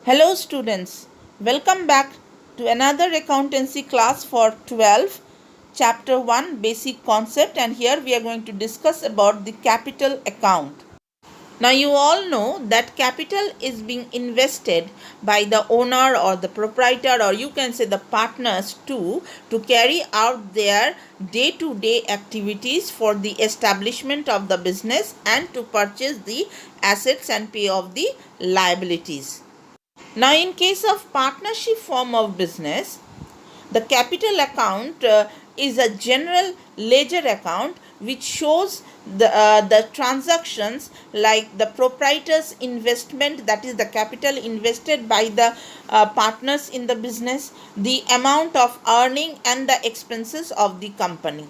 Hello students, welcome back to another accountancy class for 12, chapter 1 basic concept, and here we are going to discuss about the capital account. Now you all know that capital is being invested by the owner or the proprietor, or you can say the partners too, to carry out their day-to-day activities for the establishment of the business and to purchase the assets and pay off the liabilities. Now, in case of partnership form of business, the capital account is a general ledger account which shows the transactions like the proprietor's investment, that is the capital invested by the partners in the business, the amount of earning and the expenses of the company.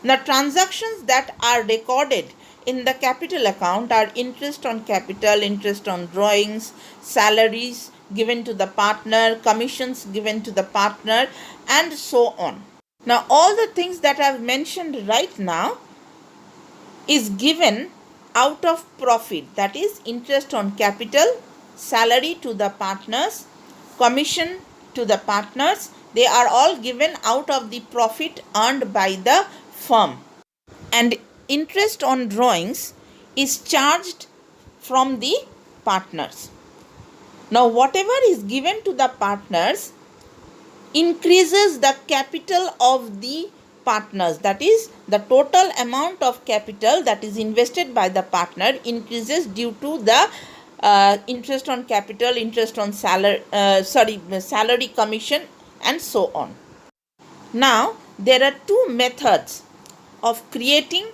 Now, transactions that are recorded in the capital account are interest on capital, interest on drawings, salaries given to the partner, commissions given to the partner, and so on. Now, all the things that I've mentioned right now is given out of profit, that is interest on capital, salary to the partners, commission to the partners. They are all given out of the profit earned by the firm. And interest on drawings is charged from the partners. Now, whatever is given to the partners increases the capital of the partners, that is the total amount of capital that is invested by the partner increases due to the interest on capital, interest on salary, commission, and so on. Now, there are two methods of creating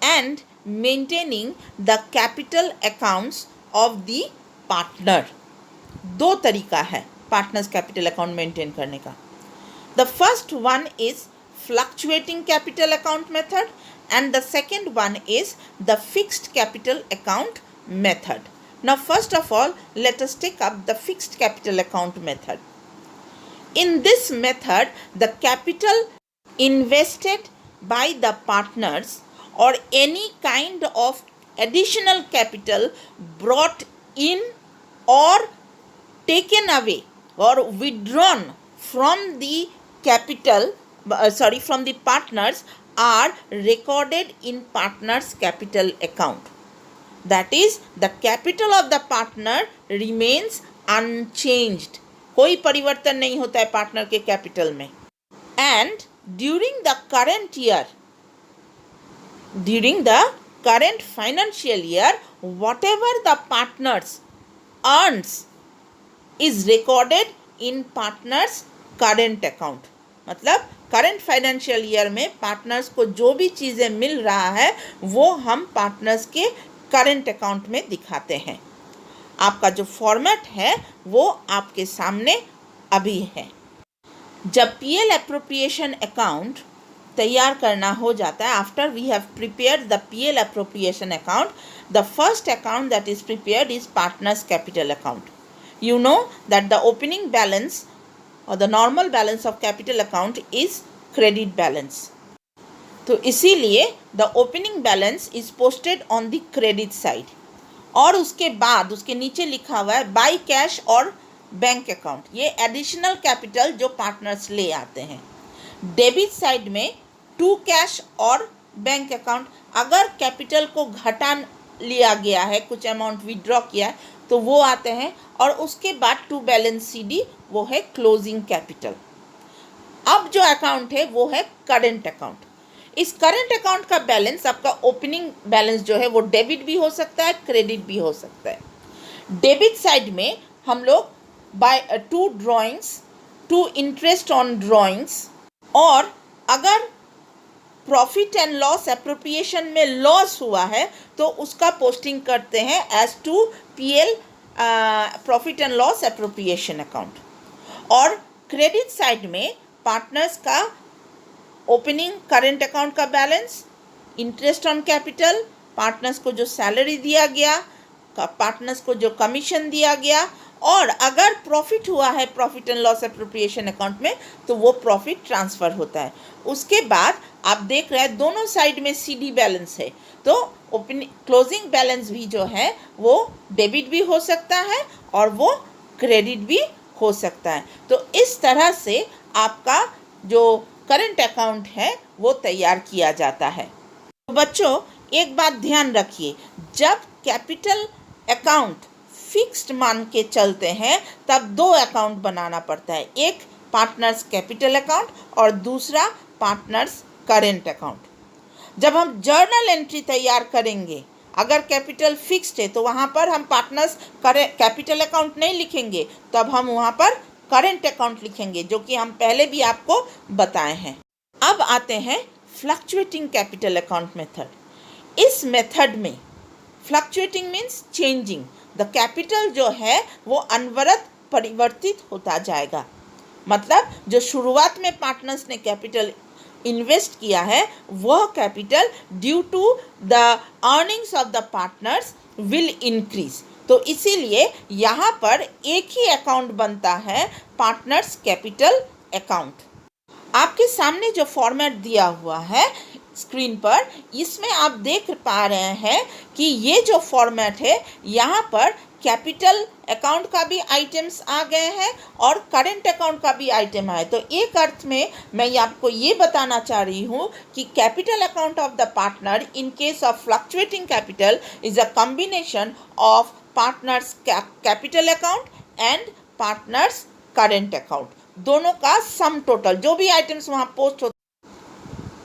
and maintaining the capital accounts of the partner. दो तरीका है partners capital account maintain करने का. The first one is fluctuating capital account method and the second one is the fixed capital account method. Now, first of all, let us take up the fixed capital account method. In this method, the capital invested by the partners or any kind of additional capital brought in or taken away or withdrawn from the from the partners are recorded in partners capital account. That is, the capital of the partner remains unchanged. कोई परिवर्तन नहीं होता है partner के capital में. And during the current financial year, whatever the partners earns is recorded in partners current account. मतलब current financial year में partners को जो भी चीज़ें मिल रहा है वो हम पार्टनर्स के करंट अकाउंट में दिखाते हैं. आपका जो फॉर्मेट है वो आपके सामने अभी है. जब पीएल एप्रोप्रिएशन अकाउंट तैयार करना हो जाता है, after we have prepared the PL appropriation account, the first account that is prepared is partners capital account. You know that the opening balance or the normal balance of capital account is credit balance. तो इसीलिए the opening balance is posted on the credit side और उसके बाद उसके नीचे लिखा हुआ है बाय कैश और बैंक अकाउंट. ये एडिशनल कैपिटल जो पार्टनर्स ले आते हैं. डेबिट साइड में टू कैश और बैंक अकाउंट. अगर कैपिटल को घटा लिया गया है, कुछ अमाउंट विड्रॉ किया है, तो वो आते हैं. और उसके बाद टू बैलेंस सीडी, वो है क्लोजिंग कैपिटल. अब जो अकाउंट है वो है करंट अकाउंट. इस करंट अकाउंट का बैलेंस, आपका ओपनिंग बैलेंस जो है वो डेबिट भी हो सकता है, क्रेडिट भी हो सकता है. डेबिट साइड में हम लोग by to drawings, to interest on drawings, और अगर प्रॉफिट एंड लॉस एप्रोप्रिएशन में लॉस हुआ है तो उसका पोस्टिंग करते हैं as to PL profit and loss appropriation account. और क्रेडिट साइड में पार्टनर्स का ओपनिंग करंट अकाउंट का balance, interest on capital, partners को जो सैलरी दिया गया, पार्टनर्स को जो कमीशन दिया गया, और अगर प्रॉफिट हुआ है profit and loss appropriation account में तो वो प्रॉफिट ट्रांसफ़र होता है. उसके बाद आप देख रहे हैं दोनों साइड में सीडी बैलेंस है, तो ओपनिंग क्लोजिंग बैलेंस भी जो है वो डेबिट भी हो सकता है और वो क्रेडिट भी हो सकता है। तो इस तरह से आपका जो करंट अकाउंट है वो तैयार किया जाता है। तो बच्चों एक बात ध्यान रखिए, जब कैपिटल अकाउंट फिक्स्ड मान के चलते हैं तब दो अकाउंट बनाना पड़ता है, एक पार्टनर्स कैपिटल अकाउंट और दूसरा पार्टनर्स करेंट अकाउंट। जब हम जर्नल एंट्री तैयार करेंगे, अगर कैपिटल फिक्स्ड है तो वहाँ पर हम पार्टनर्स कैपिटल अकाउंट नहीं लिखेंगे, तब हम वहाँ पर करेंट अकाउंट लिखेंगे, जो कि हम पहले भी आपको बताए हैं। अब आते हैं फ्लक्चुएटिंग कैपिटल अकाउंट मेथड। इस मेथड में fluctuating means changing, the capital जो है वो अनवरत परिवर्तित होता जाएगा। मतलब जो शुरुआत में पार्टनर्स ने कैपिटल इन्वेस्ट किया है वह capital due to the earnings of the partners will increase. तो इसीलिए यहाँ पर एक ही अकाउंट बनता है, पार्टनर्स कैपिटल अकाउंट। आपके सामने जो फॉर्मेट दिया हुआ है स्क्रीन पर, इसमें आप देख पा रहे हैं कि ये जो फॉर्मेट है यहाँ पर कैपिटल अकाउंट का भी आइटम्स आ गए हैं और करेंट अकाउंट का भी आइटम है। तो एक अर्थ में मैं आपको ये बताना चाह रही हूँ कि capital account of the partner in case of fluctuating capital is a combination of partners capital account and partners current account, दोनों का सम टोटल जो भी आइटम्स वहाँ पोस्ट होते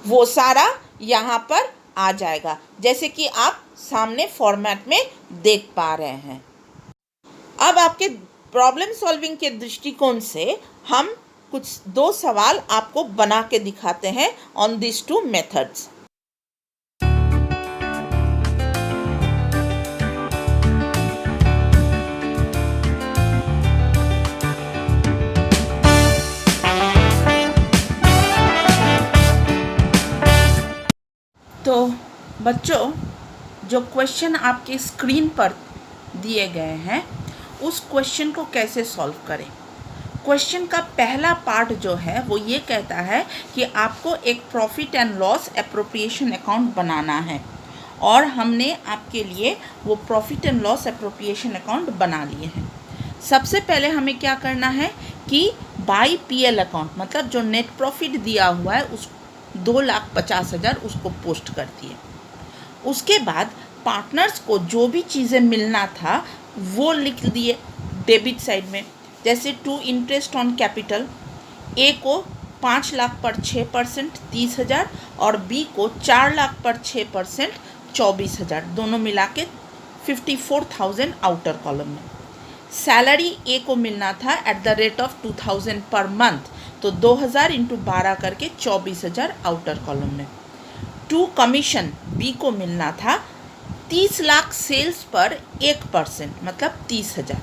वो सारा यहाँ पर आ जाएगा, जैसे कि आप सामने फॉर्मेट में देख पा रहे हैं। अब आपके प्रॉब्लम सॉल्विंग के दृष्टिकोण से हम कुछ दो सवाल आपको बना के दिखाते हैं ऑन दिस टू मेथड्स। तो बच्चों जो क्वेश्चन आपके स्क्रीन पर दिए गए हैं उस क्वेश्चन को कैसे सॉल्व करें। क्वेश्चन का पहला पार्ट जो है वो ये कहता है कि आपको एक profit and loss appropriation account बनाना है और हमने आपके लिए वो profit and loss appropriation account बना लिए हैं। सबसे पहले हमें क्या करना है कि बाई पीएल अकाउंट, मतलब जो नेट प्रॉफिट दिया हुआ है उस 2,50,000 उसको पोस्ट कर दिए। उसके बाद पार्टनर्स को जो भी चीज़ें मिलना था वो लिख दिए डेबिट साइड में, जैसे टू इंटरेस्ट ऑन कैपिटल, ए को 5 लाख पर 6% 30,000 और बी को 4 लाख पर 6% 24,000, दोनों मिला के 54,000 आउटर कॉलम में। सैलरी ए को मिलना था at the rate of 2,000 per month, तो 2,000 इंटू 12 करके 24,000 आउटर कॉलम में। टू कमीशन बी को मिलना था 30 लाख सेल्स पर 1%, मतलब 30,000।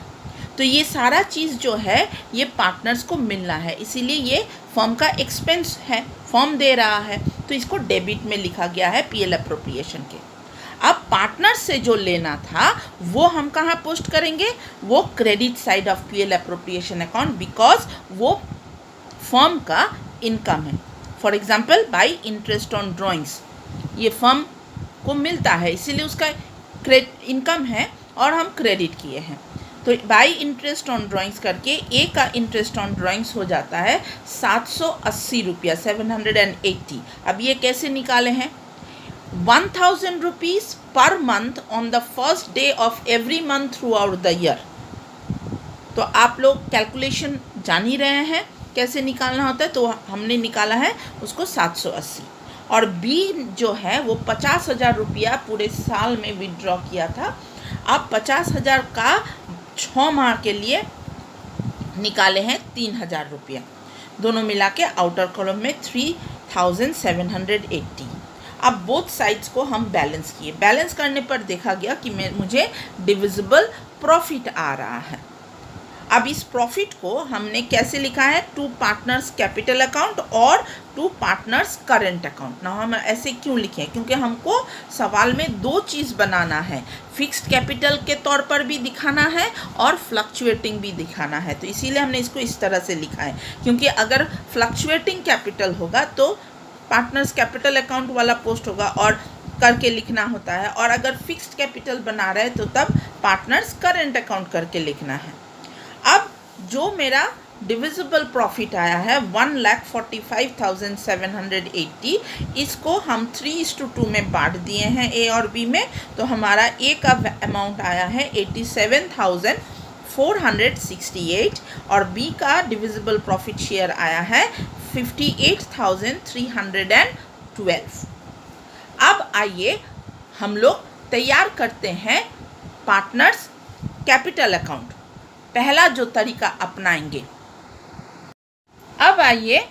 तो ये सारा चीज़ जो है ये पार्टनर्स को मिलना है, इसीलिए ये फर्म का एक्सपेंस है, फर्म दे रहा है, तो इसको डेबिट में लिखा गया है पीएल अप्रोप्रिएशन के। अब पार्टनर्स से जो लेना था वो हम कहाँ पोस्ट करेंगे, वो credit side of PL appropriation account, because वो फर्म का इनकम है। For example by interest on drawings, ये फर्म को मिलता है इसीलिए उसका इनकम है और हम क्रेडिट किए हैं। तो बाई इंटरेस्ट ऑन ड्राइंग्स करके ए का इंटरेस्ट ऑन ड्राइंग्स हो जाता है 780 रुपया, 780। अब ये कैसे निकाले हैं, 1,000 rupees per month on the first day of every month through out the year. तो आप लोग कैलकुलेशन जान ही रहे हैं कैसे निकालना होता है, तो हमने निकाला है उसको 780। और बी जो है वो 50,000 रुपया पूरे साल में विड्रॉ किया था, अब 50,000 का 6 माह के लिए निकाले हैं 3,000 रुपया, दोनों मिला के आउटर कॉलम में 3,780। अब बोथ साइड्स को हम बैलेंस किए, बैलेंस करने पर देखा गया कि मुझे डिविजिबल प्रॉफिट आ रहा है। अब इस प्रॉफिट को हमने कैसे लिखा है, टू पार्टनर्स कैपिटल अकाउंट और टू पार्टनर्स करेंट अकाउंट। ना हम ऐसे क्यों लिखे, क्योंकि हमको सवाल में दो चीज़ बनाना है, फिक्स्ड कैपिटल के तौर पर भी दिखाना है और फ्लक्चुएटिंग भी दिखाना है, तो इसीलिए हमने इसको इस तरह से लिखा है। क्योंकि अगर फ्लक्चुएटिंग कैपिटल होगा तो पार्टनर्स कैपिटल अकाउंट वाला पोस्ट होगा और करके लिखना होता है, और अगर फिक्स्ड कैपिटल बना रहे तो तब पार्टनर्स करेंट अकाउंट करके लिखना है। अब जो मेरा डिविजिबल प्रॉफिट आया है 1,45,780, इसको हम 3:2 में बांट दिए हैं ए और बी में। तो हमारा ए का अमाउंट आया है 87,468 और बी का डिविजिबल प्रॉफिट शेयर आया है 58,312। अब आइए हम लोग तैयार करते हैं पार्टनर्स कैपिटल अकाउंट। पहला जो तरीका अपनाएंगे, अब आइए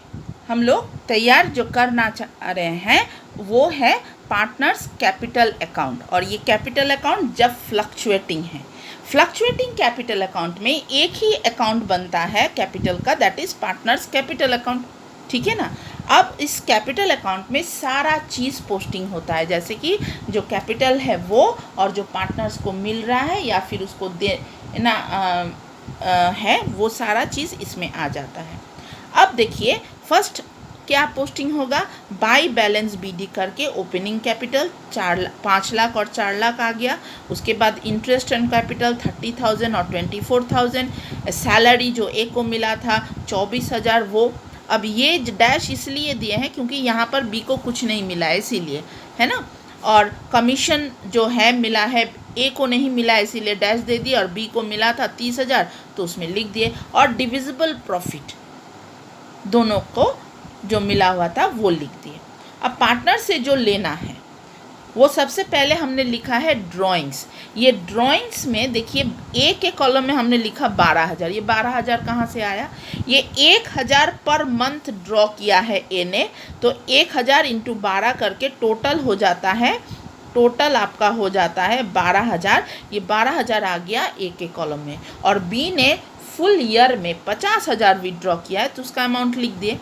हम लोग तैयार जो करना चाह रहे हैं वो है पार्टनर्स कैपिटल अकाउंट। और ये कैपिटल अकाउंट जब फ्लक्चुएटिंग है, फ्लक्चुएटिंग कैपिटल अकाउंट में एक ही अकाउंट बनता है कैपिटल का, that is partners capital account, ठीक है ना। अब इस कैपिटल अकाउंट में सारा चीज़ पोस्टिंग होता है, जैसे कि जो कैपिटल है वो और जो पार्टनर्स को मिल रहा है या फिर उसको देना है, वो सारा चीज़ इसमें आ जाता है। अब देखिए फर्स्ट क्या पोस्टिंग होगा, बाई बैलेंस बीडी करके ओपनिंग कैपिटल 5 लाख और 4 लाख आ गया। उसके बाद इंटरेस्ट एंड कैपिटल 30,000 और 24,000। सैलरी जो ए को मिला था 24,000 वो। अब ये डैश इसलिए दिए हैं क्योंकि यहाँ पर बी को कुछ नहीं मिला है इसीलिए, है ना। और कमीशन जो है मिला है, ए को नहीं मिला इसीलिए डैश दे दिए, और बी को मिला था 30,000 तो उसमें लिख दिए। और डिविजिबल प्रॉफिट दोनों को जो मिला हुआ था वो लिख दिए। अब पार्टनर से जो लेना है वो सबसे पहले हमने लिखा है ड्राइंग्स। ये ड्राइंग्स में देखिए ए के कॉलम में हमने लिखा 12,000। ये 12,000 कहाँ से आया, ये 1,000 पर मंथ ड्रॉ किया है ए ने, तो 1,000 इंटू 12 करके टोटल हो जाता है, टोटल आपका हो जाता है 12,000। ये 12,000 आ गया ए के कॉलम में। और बी ने फुल ईयर में 50,000 विड्रॉ किया है तो उसका अमाउंट लिख दिए।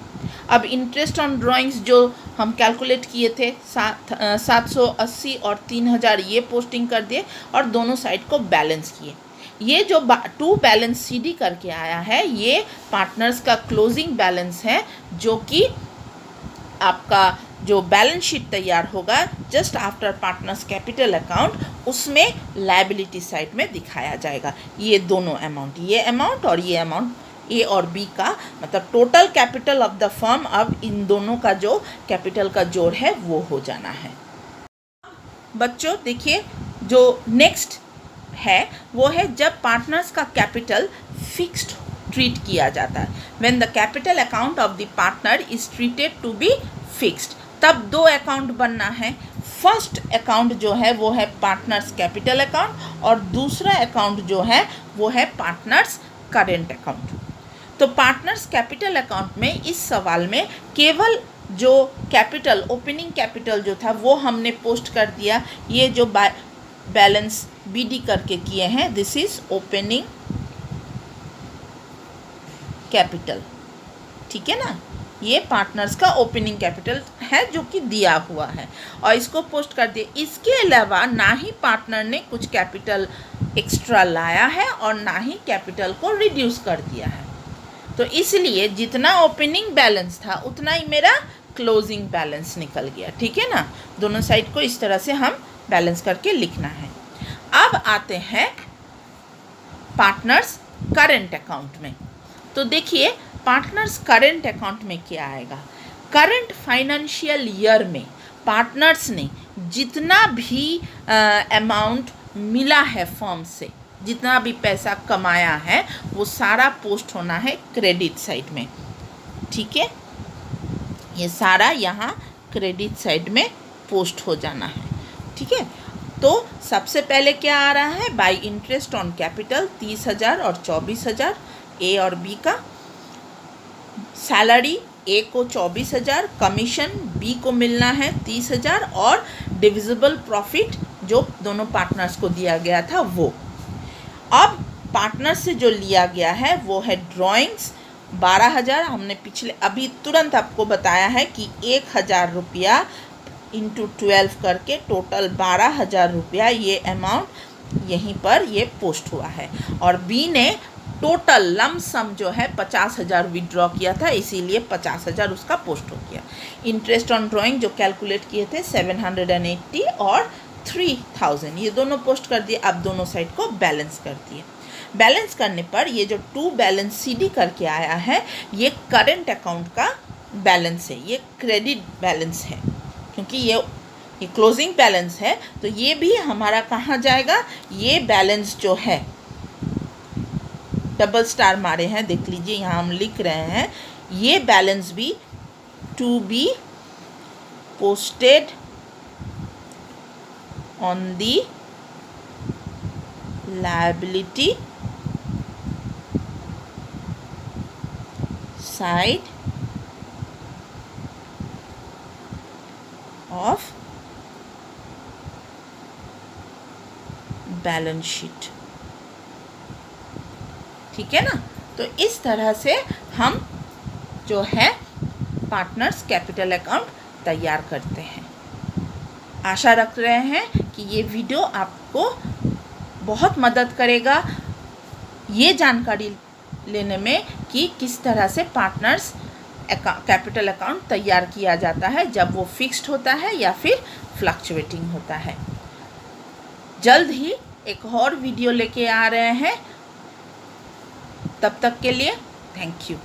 अब इंटरेस्ट ऑन ड्राइंग्स जो हम कैलकुलेट किए थे 780 और 3,000 ये पोस्टिंग कर दिए और दोनों साइड को बैलेंस किए। ये जो 2 बैलेंस सीडी करके आया है ये पार्टनर्स का क्लोजिंग बैलेंस है, जो कि आपका जो बैलेंस शीट तैयार होगा just after partners capital account, उसमें लायबिलिटी साइड में दिखाया जाएगा। ये दोनों अमाउंट, ये अमाउंट और ये अमाउंट ए और बी का, मतलब total capital of the firm, अब इन दोनों का जो कैपिटल का जोड़ है वो हो जाना है। बच्चों देखिए जो नेक्स्ट है वो है जब पार्टनर्स का कैपिटल फिक्स्ड ट्रीट किया जाता है। When the capital account of the partner is treated to be fixed, तब 2 अकाउंट बनना है। फर्स्ट अकाउंट जो है वो है पार्टनर्स कैपिटल अकाउंट और दूसरा अकाउंट जो है वो है पार्टनर्स करेंट अकाउंट। तो पार्टनर्स कैपिटल अकाउंट में इस सवाल में केवल जो कैपिटल, ओपनिंग कैपिटल जो था वो हमने पोस्ट कर दिया। ये जो बैलेंस बीडी करके किए हैं, दिस इज ओपनिंग कैपिटल, ठीक है ना। ये पार्टनर्स का ओपनिंग कैपिटल है जो कि दिया हुआ है और इसको पोस्ट कर दिया। इसके अलावा ना ही पार्टनर ने कुछ कैपिटल एक्स्ट्रा लाया है और ना ही कैपिटल को रिड्यूस कर दिया है, तो इसलिए जितना ओपनिंग बैलेंस था उतना ही मेरा क्लोजिंग बैलेंस निकल गया, ठीक है ना। दोनों साइड को इस तरह से हम बैलेंस करके लिखना है। अब आते हैं पार्टनर्स करेंट अकाउंट में। तो देखिए पार्टनर्स करेंट अकाउंट में क्या आएगा, करंट फाइनेंशियल ईयर में पार्टनर्स ने जितना भी अमाउंट मिला है फर्म से, जितना भी पैसा कमाया है वो सारा पोस्ट होना है क्रेडिट साइड में, ठीक है। ये सारा यहाँ क्रेडिट साइड में पोस्ट हो जाना है, ठीक है। तो सबसे पहले क्या आ रहा है, बाई इंटरेस्ट ऑन कैपिटल 30,000 और 24,000 ए और बी का। सैलरी ए को 24,000, कमीशन बी को मिलना है 30,000 और डिविजिबल प्रॉफिट जो दोनों पार्टनर्स को दिया गया था वो। अब पार्टनर से जो लिया गया है वो है ड्राइंग्स 12,000। हमने पिछले अभी तुरंत आपको बताया है कि 1,000 रुपया इंटू 12 करके टोटल 12,000 रुपया ये अमाउंट यहीं पर ये पोस्ट हुआ है। और बी ने टोटल लम सम जो है 50,000 विड्रॉ किया था, इसीलिए 50,000 उसका पोस्ट हो गया। इंटरेस्ट ऑन ड्राइंग जो कैलकुलेट किए थे 780 और 3,000 ये दोनों पोस्ट कर दिए। अब दोनों साइड को बैलेंस कर दिए। बैलेंस करने पर ये जो टू बैलेंस CD करके आया है, ये करंट अकाउंट का बैलेंस है, ये क्रेडिट बैलेंस है, क्योंकि ये क्लोजिंग बैलेंस है, तो ये भी हमारा कहाँ जाएगा, ये बैलेंस जो है, डबल स्टार मारे हैं, देख लीजिए यहाँ हम लिख रहे हैं, ये बैलेंस भी to be posted on the liability side of balance sheet. ठीक है ना। तो इस तरह से हम जो है पार्टनर्स कैपिटल अकाउंट तैयार करते हैं। आशा रख रहे हैं कि ये वीडियो आपको बहुत मदद करेगा ये जानकारी लेने में कि किस तरह से पार्टनर्स कैपिटल अकाउंट तैयार किया जाता है, जब वो फिक्स्ड होता है या फिर फ्लक्चुएटिंग होता है। जल्द ही एक और वीडियो लेके आ रहे हैं, तब तक के लिए थैंक यू।